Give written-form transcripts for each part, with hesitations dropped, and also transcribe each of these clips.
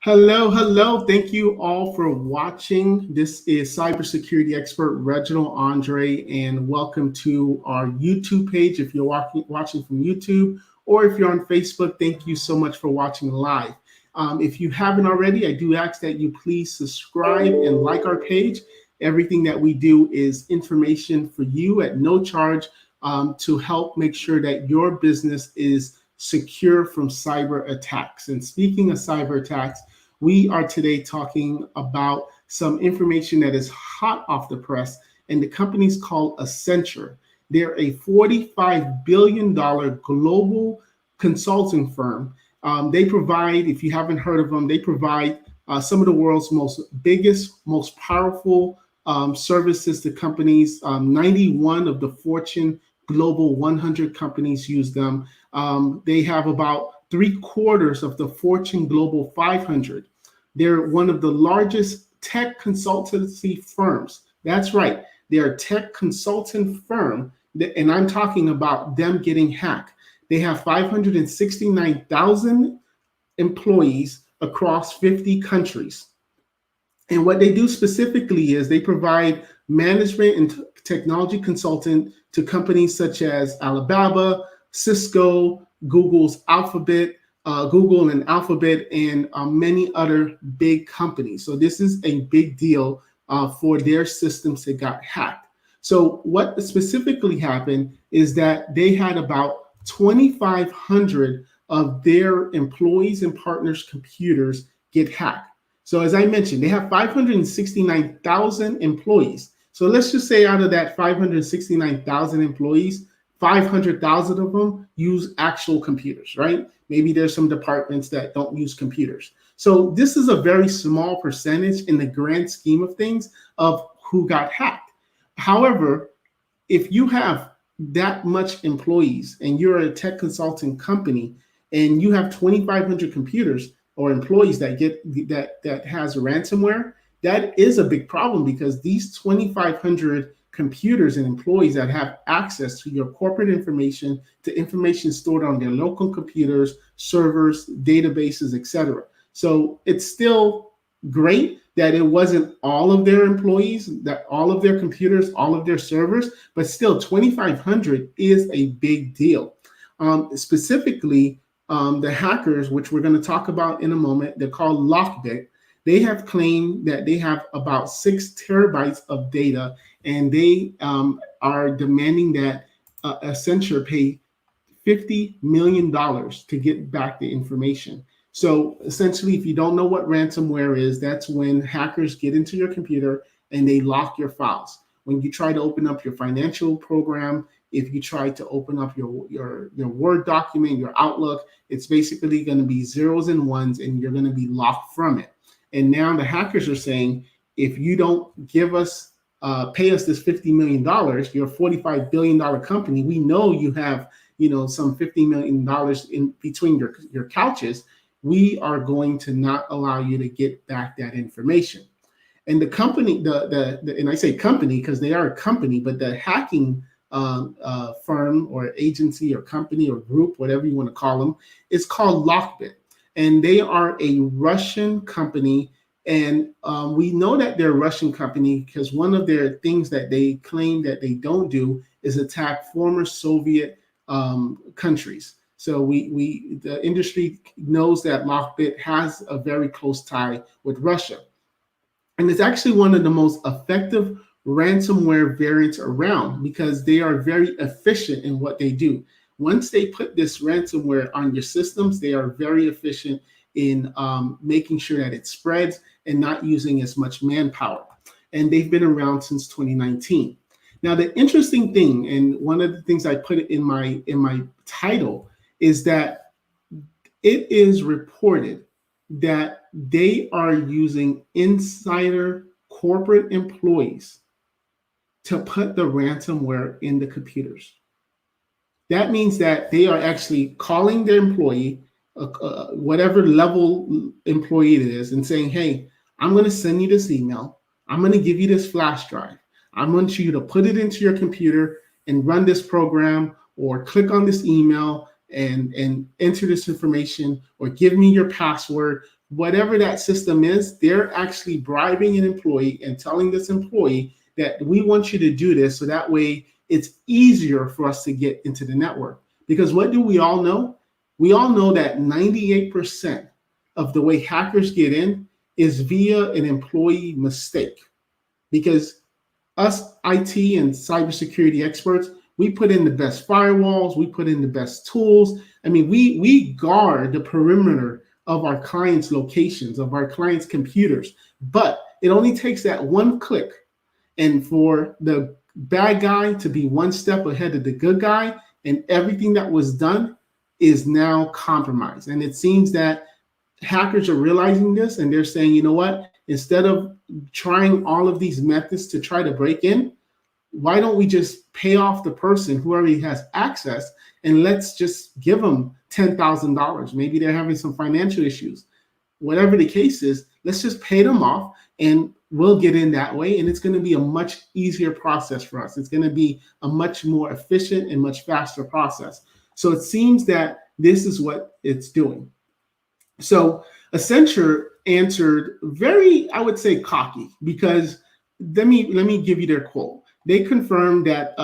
Hello, hello. Thank you all for watching. This is cybersecurity expert Reginald Andre, and welcome to our YouTube page. If you're watching from YouTube or if you're on Facebook, thank you so much for watching live. If you haven't already, I do ask that you please subscribe and like our page. Everything that we do is information for you at no charge to help make sure that your business is secure from cyber attacks. And speaking of cyber attacks, we are today talking about some information that is hot off the press, and the company's called Accenture. They're a $45 billion global consulting firm. They provide, if you haven't heard of them, they provide some of the world's most powerful services to companies. 91 of the Fortune Global 100 companies use them. They have about 3/4 of the Fortune Global 500. They're one of the largest tech consultancy firms. That's right. They're a tech consultant firm, and I'm talking about them getting hacked. They have 569,000 employees across 50 countries. And what they do specifically is they provide management and technology consultant to companies such as Alibaba, Cisco, Google and Alphabet, and many other big companies. So this is a big deal for their systems that got hacked. So what specifically happened is that they had about 2,500 of their employees and partners' computers get hacked. So as I mentioned, they have 569,000 employees. So let's just say out of that 569,000 employees, 500,000 of them use actual computers, right? Maybe there's some departments that don't use computers. So this is a very small percentage in the grand scheme of things of who got hacked. However, if you have that much employees and you're a tech consulting company and you have 2,500 computers or employees that has ransomware, that is a big problem, because these 2,500 computers and employees that have access to your corporate information, to information stored on their local computers, servers, databases, etc. So it's still great that it wasn't all of their employees, that all of their computers, all of their servers, but still 2,500 is a big deal. Specifically, the hackers, which we're going to talk about in a moment, they're called Lockbit. They have claimed that they have about 6 terabytes of data, and they are demanding that Accenture pay $50 million to get back the information. So essentially, if you don't know what ransomware is, that's when hackers get into your computer and they lock your files. When you try to open up your financial program, if you try to open up your Word document, your Outlook, it's basically going to be zeros and ones, and you're going to be locked from it. And now the hackers are saying, if you don't pay us this $50 million, you're a $45 billion company. We know you have, some $50 million in between your couches. We are going to not allow you to get back that information. And the company, and I say company because they are a company, but the hacking firm or agency or company or group, whatever you want to call them, is called Lockbit. And they are a Russian company. And we know that they're a Russian company because one of their things that they claim that they don't do is attack former Soviet countries. So the industry knows that Lockbit has a very close tie with Russia. And it's actually one of the most effective ransomware variants around because they are very efficient in what they do. Once they put this ransomware on your systems, they are very efficient in making sure that it spreads and not using as much manpower. And they've been around since 2019. Now, the interesting thing, and one of the things I put in my title, is that it is reported that they are using insider corporate employees to put the ransomware in the computers. That means that they are actually calling their employee, whatever level employee it is, and saying, hey, I'm going to send you this email. I'm going to give you this flash drive. I want you to put it into your computer and run this program, or click on this email and enter this information, or give me your password whatever that system is, they're actually bribing an employee and telling this employee that we want you to do this so that way it's easier for us to get into the network. Because what do we all know? We all know that 98% of the way hackers get in is via an employee mistake. Because us IT and cybersecurity experts, we put in the best firewalls, we put in the best tools. I mean, we guard the perimeter of our clients' locations, of our clients' computers. But it only takes that one click, and for the bad guy to be one step ahead of the good guy, and everything that was done is now compromised. And it seems that hackers are realizing this, and they're saying, you know what, instead of trying all of these methods to try to break in, why don't we just pay off the person who already has access, and let's just give them $10,000. Maybe they're having some financial issues. Whatever the case is, let's just pay them off and we'll get in that way. And it's going to be a much easier process for us. It's going to be a much more efficient and much faster process. So it seems that this is what it's doing. So Accenture answered very, I would say, cocky, because let me give you their quote. They confirmed that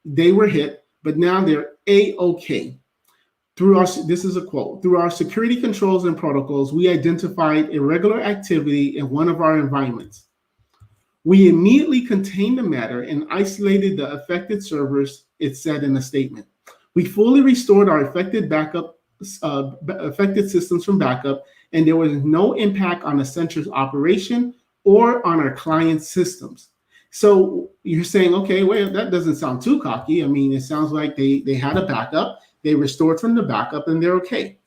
they were hit, but now they're A-OK. This is a quote, through our security controls and protocols, we identified irregular activity in one of our environments. We immediately contained the matter and isolated the affected servers, it said in a statement. We fully restored our affected systems from backup, and there was no impact on Accenture's operation or on our client systems. So you're saying, okay, well, that doesn't sound too cocky. I mean, it sounds like they had a backup, they restored from the backup, and they're okay.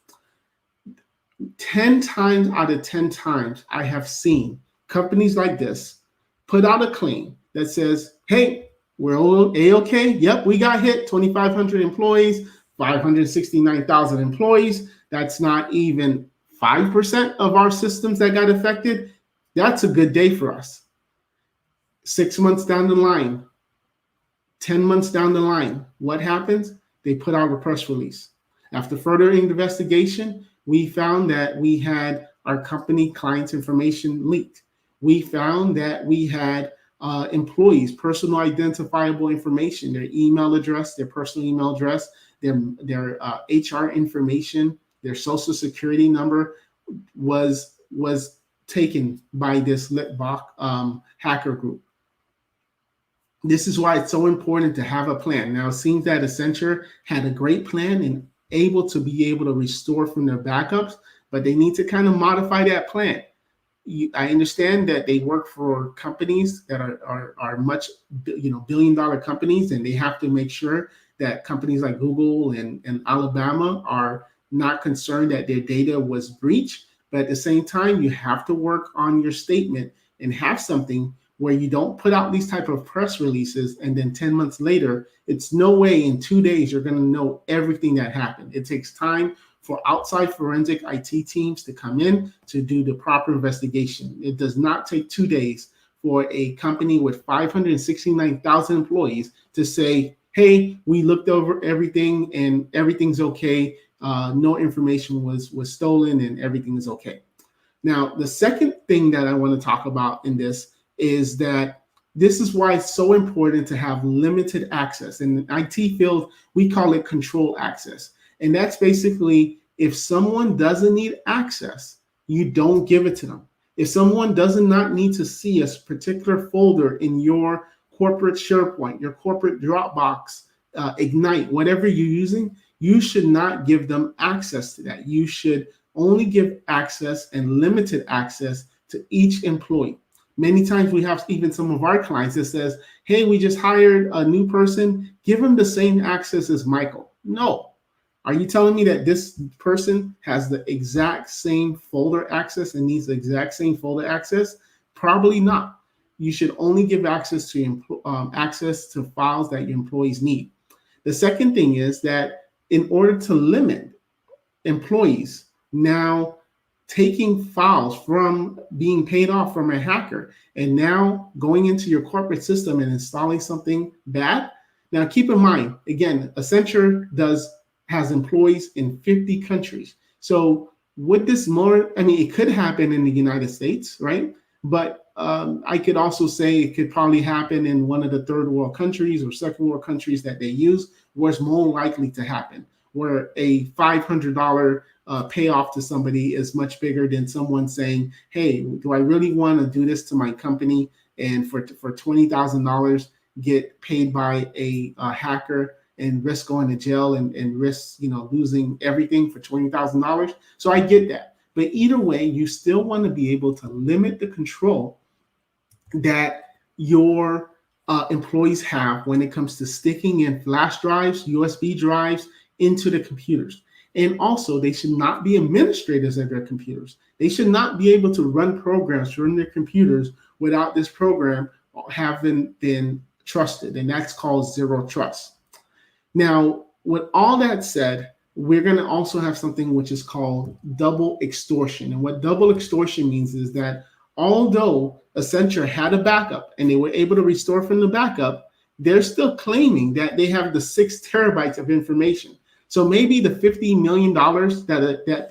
10 times out of 10 times, I have seen companies like this put out a claim that says, hey, we're all A-OK. Yep, we got hit, 2,500 employees, 569,000 employees. That's not even 5% of our systems that got affected. That's a good day for us. 6 months down the line, 10 months down the line, what happens? They put out a press release. After further investigation, we found that we had our company clients' information leaked. We found that we had employees' personal identifiable information, their email address, their personal email address, their HR information, their social security number was taken by this Litbach hacker group. This is why it's so important to have a plan. Now, it seems that Accenture had a great plan and able to restore from their backups, but they need to kind of modify that plan. I understand that they work for companies that are much, billion-dollar companies, and they have to make sure that companies like Google and Alibaba are not concerned that their data was breached. But at the same time, you have to work on your statement and have something where you don't put out these type of press releases and then 10 months later, it's no way in 2 days you're going to know everything that happened. It takes time for outside forensic IT teams to come in to do the proper investigation. It does not take 2 days for a company with 569,000 employees to say, hey, we looked over everything and everything's okay. No information was stolen and everything is okay. Now, the second thing that I want to talk about in this is that this is why it's so important to have limited access. In the IT field, we call it control access. And that's basically if someone doesn't need access, you don't give it to them. If someone does not need to see a particular folder in your corporate SharePoint, your corporate Dropbox, Ignite, whatever you're using, you should not give them access to that. You should only give access and limited access to each employee. Many times we have even some of our clients that says, hey, we just hired a new person, give them the same access as Michael. No. Are you telling me that this person has the exact same folder access and needs the exact same folder access? Probably not. You should only give access to files that your employees need. The second thing is that in order to limit employees now taking files from being paid off from a hacker and now going into your corporate system and installing something bad. Now, keep in mind, again, Accenture has employees in 50 countries. So Would this more, I mean, it could happen in the United States, right? But I could also say it could probably happen in one of the third world countries or second world countries that they use, where it's more likely to happen, where a $500 payoff to somebody is much bigger than someone saying, hey, do I really want to do this to my company? And for $20,000, get paid by a hacker and risk going to jail and risk, losing everything for $20,000. So I get that. But either way, you still want to be able to limit the control that your employees have when it comes to sticking in flash drives, USB drives into the computers. And also, they should not be administrators of their computers. They should not be able to run programs from their computers without this program having been trusted. And that's called zero trust. Now, with all that said, we're going to also have something which is called double extortion. And what double extortion means is that although Accenture had a backup and they were able to restore from the backup, they're still claiming that they have the 6 terabytes of information. So maybe the $50 million that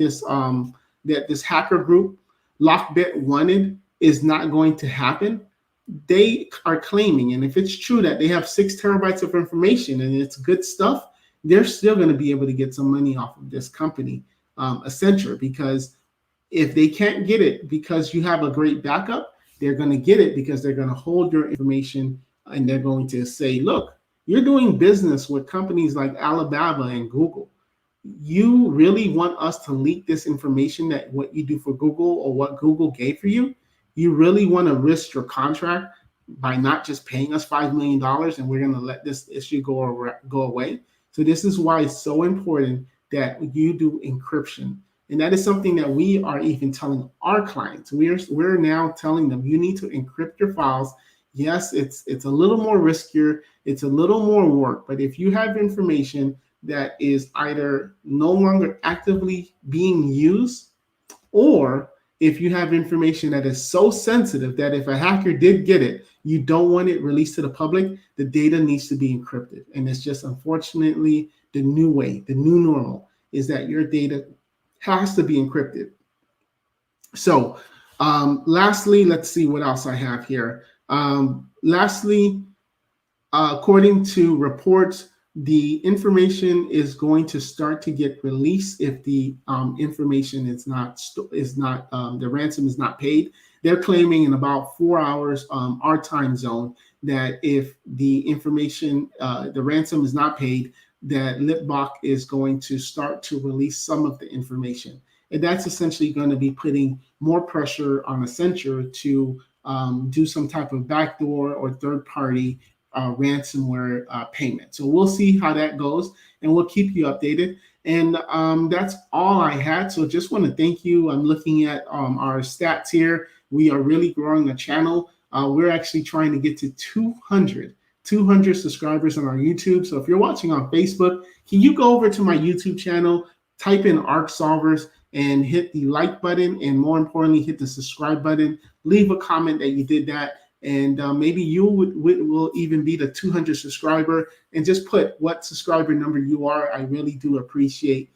this hacker group, Lockbit, wanted is not going to happen. They are claiming, and if it's true that they have 6 terabytes of information and it's good stuff, they're still going to be able to get some money off of this company, Accenture, because if they can't get it because you have a great backup, they're going to get it because they're going to hold your information and they're going to say, look, you're doing business with companies like Alibaba and Google. You really want us to leak this information that what you do for Google or what Google gave for you? You really want to risk your contract by not just paying us $5 million and we're going to let this issue go away? So this is why it's so important that you do encryption. And that is something that we are even telling our clients. We're now telling them you need to encrypt your files. Yes, it's a little more riskier. It's a little more work. But if you have information that is either no longer actively being used, or if you have information that is so sensitive that if a hacker did get it, you don't want it released to the public, the data needs to be encrypted. And it's just unfortunately the new way, the new normal is that your data has to be encrypted. So lastly, let's see what else I have here. Lastly, according to reports, the information is going to start to get released if the information is not the ransom is not paid. They're claiming in about 4 hours, our time zone, that if the information, the ransom is not paid, that Litbach is going to start to release some of the information. And that's essentially going to be putting more pressure on Accenture to do some type of backdoor or third-party ransomware payment. So we'll see how that goes, and we'll keep you updated. And that's all I had. So just want to thank you. I'm looking at our stats here. We are really growing the channel. We're actually trying to get to 200 subscribers on our YouTube. So if you're watching on Facebook, can you go over to my YouTube channel, type in ARC Solvers, and hit the like button, and more importantly, hit the subscribe button. Leave a comment that you did that. And maybe you will even be the 200 subscriber, and just put what subscriber number you are. I really do appreciate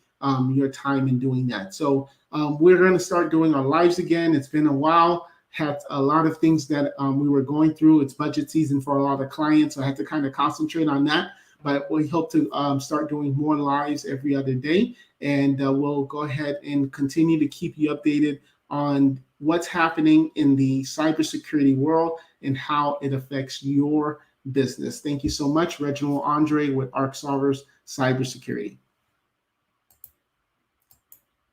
your time in doing that. So we're going to start doing our lives again. It's been a while. Had a lot of things that we were going through. It's budget season for a lot of clients, so I had to kind of concentrate on that. But we hope to start doing more lives every other day, and we'll go ahead and continue to keep you updated on what's happening in the cybersecurity world and how it affects your business. Thank you so much. Reginald Andre with ARC Solvers Cybersecurity.